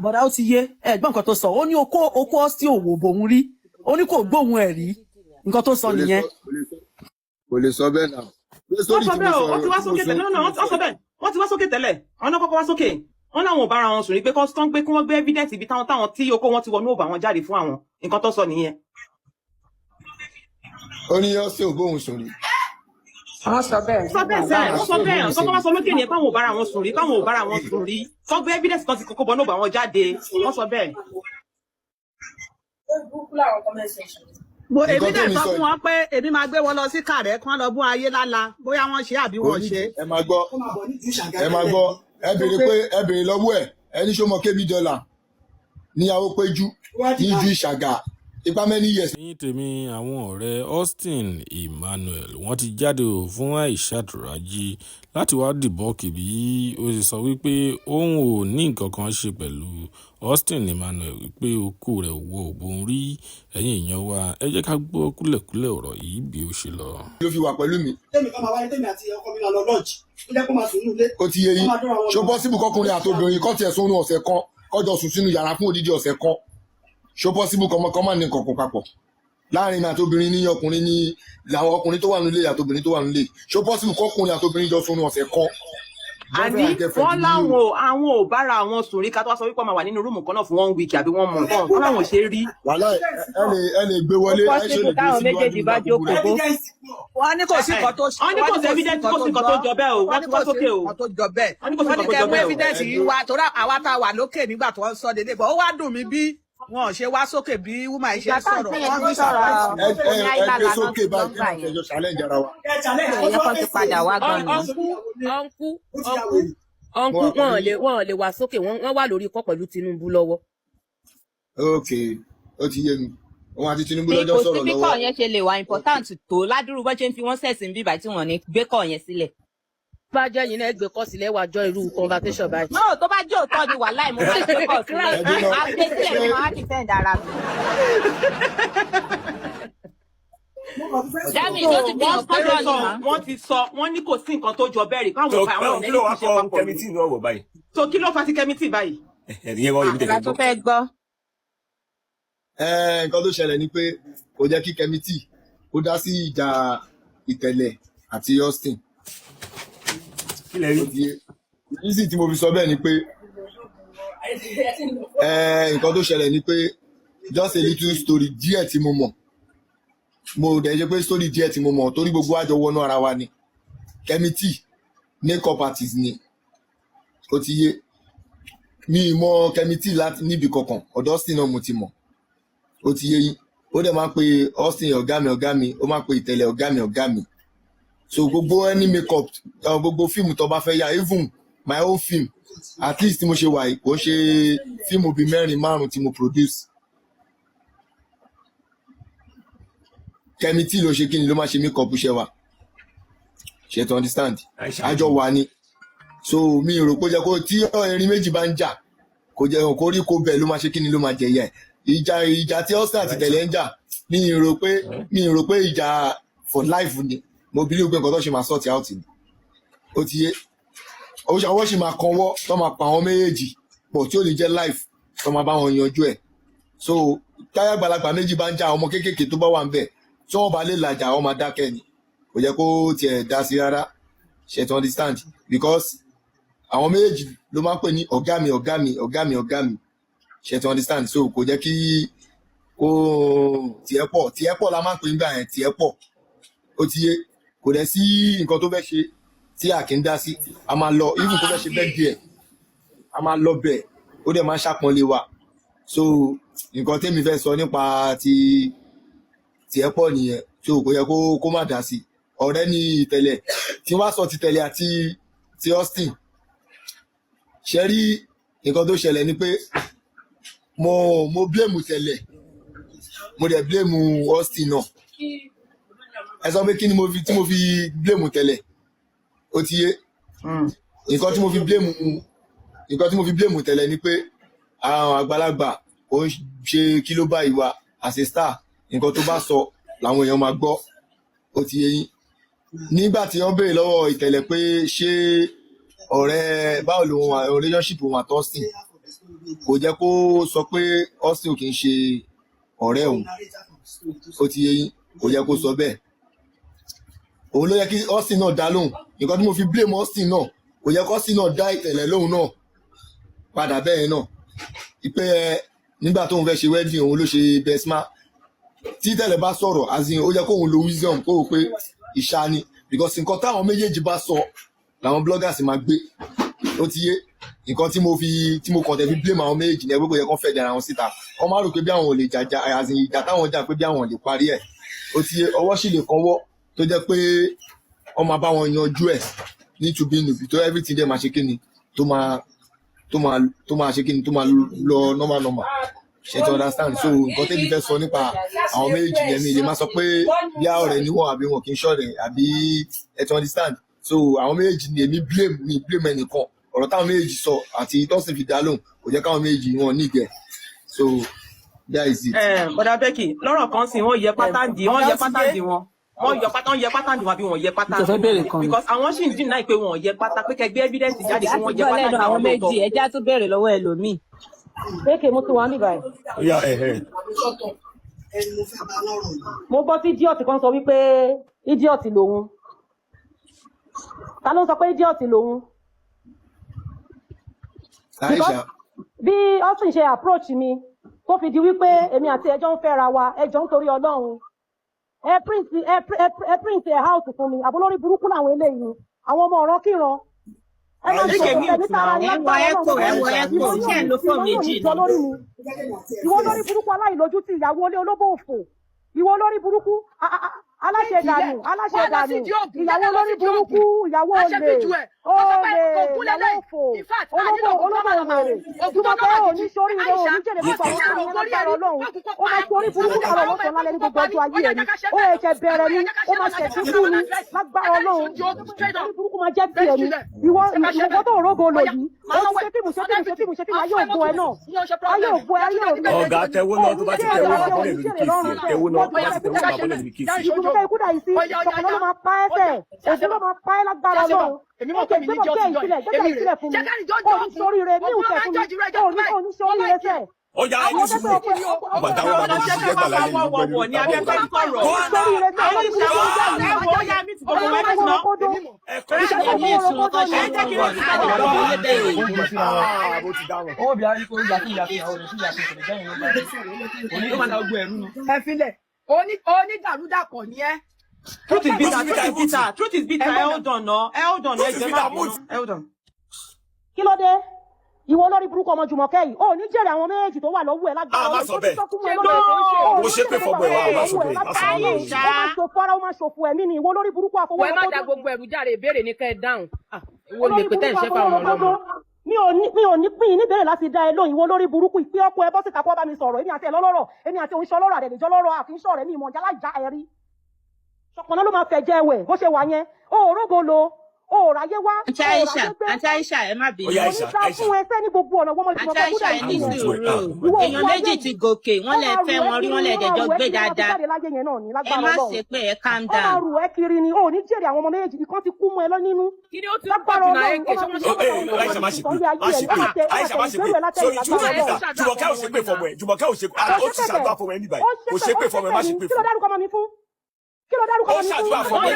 bọ̀dá ó ti yé ẹ̀gbọ́n nǹkan tó sọ ó ní okó Austin òwò bòun rí ó ní kò gbóhùn ẹ̀ rí nǹkan tó sọ nìyẹn. kò lè sọ bẹ́ẹ̀ náà. wọ́n sọ bẹ́ẹ̀ o wọ́n ti wá sókè tẹ́lẹ̀ náà wọ́n sọ bẹ́ẹ̀ wọ́n ti wá sókè tẹ́lẹ̀ àwọn náà kọ́kọ́ wá sókè wọ́n láwọn ò bára wọn sùn rí pé kọ́ńtàn pé kí wọ́n gbé evidence ibi táwọn tí okó wọn ti wọnú òbá wọn jáde fún àwọn nǹkan tó sọ nìyẹn. ó ní Austin ò bóun sùn rí. Wọ́n sọ bẹ́ẹ̀. sọ bẹ́ẹ̀ sẹ́ẹ̀ wọ́n sọ bẹ́ẹ̀ nǹkan tó wá sọ lókè nìyẹn káwọn ò bára wọn sùn rí káwọn ò bára wọn sùn rí kọ́ gbé evidence kan ti kókó bọ́ ní òbá wọn jáde wọ́n sọ bẹ́ẹ̀. Èmi dẹ̀ sọ fún wọn pé èmi máa gbé wọn lọ sí kàrẹ́ kán lọ bún ayé lála bóyá wọ́n ṣe àbí wọ́n ṣe. ẹ máa gbọ́ ẹ béèrè lọ́wọ́ ẹ̀ ẹni ṣó mọ kébí dọ́là níyàwó péjú ní ìjú ìṣàgà ipa many years. ní tèmi àwọn ọ̀rẹ́ Austin Emmanuel wọ́n ti jáde fún Aishat Raji láti wá dìbọ́ọ̀kì bí ó ṣe sọ wípé òun ò ní nǹkan kan ṣe pẹ̀lú Austin Emmanuel wípé okó rẹ̀ wọ òbòun rí ẹ̀yìn èèyàn wa ẹ jẹ́ ká gbọ́ kúlẹ̀kúlẹ̀ ọ̀rọ̀ yìí bí ó ṣe lọ. ló fi wà pẹ̀lú mi. tèmi kan máa wáyé tèmi àti ọkọ mi lọ lọ́ọ̀jì ó jẹ́ kó máa sùn nílé. ó ti yé yín ṣó possible kọkùnrin àtobìnrin kọ́ tiẹ̀ sún ọ̀sẹ̀ kan kọjọ sùn sínú yàrá fún odidi ọ̀sẹ̀ kan ṣó possible kọ́mọkọ́ máa ní nǹkan papọ̀ láàrin àtobìnrin ní ọkùnrin ní làwọn ọkùnrin tó wà nílé àtobìnrin tó wà nílé ṣó possible kọkùnrin àtobìnrin jọ sùn ọ̀sẹ̀ kan. àní wọ́n láwọn àwọn ò bára àwọn sùn rí ká tó wá sọ wípé máa wà nínú rúùmù kan náà fún 1 week àbí 1 month wọ́n láwọn ṣe rí. wàhálà ẹ lè gbé wọlé ẹ ṣe lè gbé síwájú ìgbàgbọ́. wọ́n ní kò sí nǹkan tó wọ́n ní kò sí evidence kò sí nǹkan tó jọ bẹ́ẹ̀ o wọ́n ti wá sókè o. wọ́n tó jọ bẹ́ẹ̀ wọ́n ní kò sí wọ́n ní nǹkan tó kẹ́ jọ mú bẹ́ẹ̀ o. evidence yìí wá torí àwa tá a wà lókè nígbà tó ń sọ dédé bọ̀ ó wá dùn mí bí wọn ò ṣe wá sókè bí woman ṣe sọ̀rọ̀ wọ́n ní sọ̀rọ̀. ẹ gbé sókè báyìí kí wọ́n ṣẹjọ challenge ara wa. ẹ̀yẹ kan ti padà wá gan ni. ọ̀nkú wọn lè wá sókè wọ́n wà lórí ikọ́ pẹ̀lú Tinubu lọ́wọ́. ok ó ti yé mi òun àti Tinubu lọ́jọ́ sọ̀rọ̀ lọ́wọ́. kò sí bí kọ́ yẹn ṣe lè wà important tó ládùúrú bọ́ ṣe ń fi wọ́n sẹ̀sìn bíbá tí wọ́n ní gbé kọ́ yẹn sílẹ̀. bá jẹ́ yín náà gbé kọ́ sílẹ̀ wá jọ irú conversation báyìí. no tó bá jẹ́ òótọ́ ni wàhálà mo máa gbé kọ́ sílẹ̀ àgbẹ̀ sílẹ̀ ni wọ́n á defend ara mi. Dami tó ti bí ọ̀pọ̀lọ́ ni mà. wọ́n ti sọ wọ́n ní kò sí nǹkan tó jọ bẹ́ẹ̀ rí káwọn ọ̀fà àwọn ọ̀nà ìlú ṣe papọ̀. kẹ́mítì náà wọ̀ báyìí. so kí ló fa ti kẹ́mítì báyìí. ẹ̀yẹ́ wọ́n yóò tẹ̀lé àgbà tó fẹ́ gbọ́. nǹkan tó ṣẹlẹ̀ ni pé kò jẹ́ kí kẹ́mítì ó dá sí ìjà ìtẹ̀lẹ̀ àti Austin. kí lẹ rí. ìrísí tí mo fi sọ bẹ́ẹ̀ ni pé nǹkan tó ṣẹlẹ̀ ni pé just a little story díẹ̀ tí mo mọ̀ mo dẹ̀ ṣe pé story díẹ̀ tí mo mọ̀ torí gbogbo àjọ wọnú ara wa ni kẹ́mítì makeup artist ni ó ti yé mi mọ̀ kẹ́mítì láti níbi kankan ọ̀dọ̀ Austin náà mo ti mọ̀ ó ti yé yín ó dẹ̀ máa ń pe Austin ọ̀gá mi ó máa ń pe ìtẹ̀lẹ̀ ọ̀gá mi so gbogbo any makeup gbogbo fíìmù tó bá fẹ́ yà even my own film at least tí mo ṣe wà yìí kò ṣe fíìmù bíi 4-5 tí mo produce kẹ́mítì ló ṣe kí ni ló máa ṣe makeup ṣe wa ṣe to understand àjọ wà ní so mi rò pé jẹ́ kó tí erin méjì bá ń jà kò jẹ́ kó rí kó bẹ̀ ló máa ṣe kí ni ló máa jẹ̀yà ìjà tí Austin àti tẹ̀lé ń jà mi rò pé ìjà for life ni mo believe pé nǹkan tó ṣe máa sort out ni ó ti yé ọwọ́ ṣe máa kanwọ́ tó máa pa àwọn méjèèjì pọ̀ tí ó lè jẹ́ life tó máa bá wọn yanjú ẹ̀ so táyà gbalagbà méjì bá ń jà ọmọ kéékèèké tó bá wà ń bẹ̀ tí wọ́n bá lè làjà wọ́n máa dákẹ́ ni kò jẹ́ kó tiẹ̀ dá sí rárá ṣe to understand because àwọn méjèèjì ló máa ń pè ní ọ̀gá mi ṣe to understand so kò jẹ́ kí kó tiẹ̀ pọ̀ la máa ń pè nígbà yẹn tiẹ̀ pọ̀ ó ti yé kò dẹ̀ sí nǹkan tó fẹ́ ṣe tí a kì í dá sí a máa lọ even tó fẹ́ ṣe bẹ́ẹ̀ díẹ̀ a máa lọ bẹ̀ ó dẹ̀ máa ń ṣàpọ́nlé wa so nǹkan tẹ́mi fẹ́ sọ nípa tiẹ̀ pọ̀ nìyẹn so kò yẹ kó má dá sí ọ̀rẹ́ ní ìtẹ̀lẹ̀ tí wọ́n á sọ ti tẹ̀lẹ̀ àti ti Austin ṣe rí nǹkan tó ṣẹlẹ̀ ni pé mo blame tẹ̀lẹ̀ mo dẹ̀ blame Austin náà ẹ sọ pé kí ni tí mo fi blame tẹ̀lẹ̀ ó ti yé nǹkan tí mo fi blame tẹ̀lẹ̀ ni pé àwọn àgbàlagbà ó ń ṣe kí ló bá ìwà as a star nǹkan tó bá sọ làwọn èèyàn máa gbọ́ ó ti yé yín nígbà tí wọ́n béèrè lọ́wọ́ ìtẹ̀lẹ̀ pé ṣé ọ̀rẹ́ báwo ló wọn relationship wọn àti Austin kò jẹ́ kó sọ pé Austin kì í ṣe ọ̀rẹ́ òun ó ti yé yín kò jẹ́ kó sọ bẹ́ẹ̀ òun ló yẹ kí Austin náà dá lóhùn nǹkan tí mo fi blame Austin náà kò yẹ kó Austin náà dá ìtẹ̀lẹ̀ lóhùn náà padà bẹ́ẹ̀ náà ìpè nígbà tóun fẹ́ ṣe wedding òun ló ṣe besma tí tẹ̀lẹ̀ bá sọ̀rọ̀ azin ó yẹ kóun lo wisdom kó o pé ìṣá ni because nǹkan táwọn méjèèjì bá sọ làwọn bloggers máa gbé ó ti yé nǹkan tí mo kàn tẹ̀ fi blame àwọn méjèèjì ní ẹgbẹ́ kò yẹ kó fẹ́ dára wọn síta wọ́n máa rò pé bí àwọn ò lè jàjà azin ìjà táwọn jà pé bí àwọn ò lè parí ẹ̀ ó ti yé ọwọ́ sì lè kọ́wọ́ tó jẹ́ pé wọ́n máa bá wọn yanjú ẹ̀ ní tùbínùbí tó everything dẹ̀ máa ṣe kíni tó máa ṣe kíni tó máa lọ normal ṣe ti understand so nǹkan tẹ́bi fẹ́ sọ nípa àwọn méjì yẹn mi lè máa sọ pé bí ọ̀rẹ́ ni wọ́n àbí wọn kì í ṣọ̀rẹ́ àbí ẹ ti understand so àwọn méjì ni èmi blame ẹnìkan ọ̀rọ̀ táwọn méjì sọ àti tọ́sí fi dá lóhùn kò jẹ́ káwọn méjì wọn nígẹ̀ so that is it. Bọ̀dá Becky lọ́rọ̀ kan sì wọ́n yẹ pátánì wọn àbí wọn yẹ pátá because àwọn sì ń dín náà pé wọn yẹ pátá pé kẹgbẹ́ evidence jáde pé wọ́n yẹ pátá ní àwọn méjì ẹja tún béèrè lọ́wọ́ ẹlòmíì. Béèkì mo ti wà ní báyìí. Mo gbọ́ tí idiot kan sọ wípé idiot lòun. Ta ló sọ pé idiot lòun? Bí Austin ṣe approach mi tó fi di wípé èmi àti ẹjọ́ ń fẹ́ra wa ẹjọ́ ń torí Ọlọ́run. Ẹ print ẹ house fún mi àbólórí burúkú làwọn eléyìí àwọn ọmọ ọ̀rọ̀ kíran. Ẹ má sọ ẹ̀mí tara ní ẹ̀kọ́ ẹ̀kọ́ iṣẹ́ ló fọ́ méjì ní. Ìwọ lórí burúkú aláìlójú ti ìyàwó olé olóbó òfò. Ìwọ lórí burúkú aláṣẹ dànù ìyàwó lórí burúkú ìyàwó olè ìyàwó òfò olóbó òmèrè. Jùmọ̀kẹ́ òní sórí ilé òní jèrè fún àwọn ọmọ ọmọ lágbára Ọlọ́run. Ó máa sórí burúkú kàrọ̀ lọ́sàn-án lálẹ́ ní gbogbo ọjọ́ ayé ẹni. Ó ẹ̀ṣẹ̀ bẹ̀rẹ̀ ni ó máa ṣẹ̀sí kú ni lágbára Ọlọ́run. Orí burúkú máa jẹ́ tiẹ̀ ni. Ìwọ tó rógo lò yìí. Ó ti ṣe fíìmù ayé ògbó ẹ náà. Ayé ògbó ẹ ayé ògbó ẹ. Ọ̀gá tẹ̀wó náà tó bá ti tẹ̀wó náà bọ́lẹ̀ ní kíìsì tẹ̀wó náà tó bá ti tẹ̀wó náà bọ́lẹ̀ ní kíìsì. Ìjùmọ̀kẹ́ ikú dà yìí sí ṣọ̀kan ló máa pa ẹsẹ̀ ògùn ló máa pa ẹ́ lágbára Ọlọ́run. Ó ti gbé bọ̀kẹ́ ìsílẹ̀ fún mi. Ó ní sóríire ní ìwùfẹ́ fún mi. Ó ní sóríire sẹ̀. Ó yà ẹni sùúrù àgbàdo àwọn ọmọdé ti jẹ́ gbàlá yẹn nígbà wọ̀ ní abẹ́fẹ́ sọ̀rọ̀. Onídàrúdàpọ̀ ni ẹ́. Truth is bitter. Hold on. Hold on. Kí ló dé? Ìwọ lórí burúkú ọmọ Jùmọ̀kẹ́ yìí, ó ní jèrè àwọn méjèèjì tó wà lọ́wọ́ ẹ̀ lágbára. Má sọ bẹ́ẹ̀. Mo ṣe pé fọmọ ẹ̀ wá, má sọ bẹ́ẹ̀. Ó máa ṣòfò ara, ó máa ṣòfò ẹ̀mí ni ìwọ lórí burúkú àfọwọ́. Ẹ má da gbogbo ẹ̀rù járe ìbéèrè ní kẹ́ ẹ dáhùn. Ìwọ lè pété ìṣẹ́ fáwọn ọlọ́mọ. Mi ò ní pín in níbẹ̀rẹ̀ láti dá ẹ lóyún ìwọ lórí burúkú ìpé ọkọ ẹ bọ́ síta kó bá mi sọ̀rọ̀ èmi àti ẹ lọ́lọ́rọ̀ èmi àti òun ṣọlọ́rọ̀ àdẹ̀dẹ̀jọ́ lọ́rọ̀ àfihàn rẹ̀ mi ìmọ̀ ọ̀jà láìjà ẹ̀rí. Ṣọ̀pọ̀nà ló máa fẹ̀ jẹ́ ẹwẹ̀ bó ṣe wà yẹn ó rógo lo òòràyé wá. Àǹtí Aisha ẹ má bínú. Oníṣà fún ẹsẹ̀ ní gbogbo ọ̀nà wọ́n mọ̀ Àǹtí Aisha ẹ ní sùúrù. Èèyàn méjì ti gòkè, wọ́n lè fẹ́ wọn rí, wọ́n lè dẹ̀jọ́ gbé dáadáa. Ẹ má ṣe pé ẹ calm down. Ó máa rù ẹ́ kiri ni, ó ní jèrè àwọn ọmọ méjèèjì, ìkan ti kú mọ́ ẹ lọ nínú. Kí ni ó ti pọ̀ jù náà èké ṣé wọ́n ṣe pé Aisha má ṣe pé Aisha má ṣe pé sórí Jùmọ̀kẹ́ ò ṣe pé fọmọ ẹ̀ Jùmọ̀kẹ́ ò ṣe pé ó ti ṣàdúrà fọmọ ẹ̀ níbà yìí ò ṣe pé fọmọ ẹ̀ má ṣe pé fọmọ. Kí ló dárúkọ mọ́ mi fún? Kí ló dárúkọ mọ́ mi fún? Ó ṣàdúrà fọmọ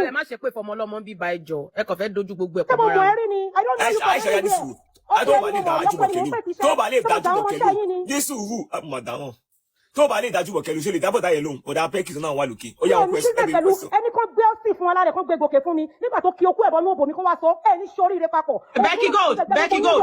ẹ̀ má ṣe pé fọmọ ọlọ́mọ ń bíbá ẹjọ́ ẹ kàn fẹ́ dojú gbogbo ẹ̀ pọ̀ mọ́ra. Aisha yà ní sùúrù adó bá lè dá Jùmọ̀kẹ́ ní tó bá lè dá Jùmọ̀kẹ́ ní sùúrù màdáwọn tó bá lè dá Jùmọ̀kẹ́ ní ṣe lè dábọ̀ dáyẹ lóhùn ọ̀dà pẹ́kì náà wà lókè ó yà wọ́n pẹ́ ẹni kó gbé ọ́sì fún wa lára kó gbé gòkè fún mi nígbà tó kí okú ẹ̀bọ ní òbò mi kó wá sọ ẹ̀ ní sórí ire papọ̀. Becky Gold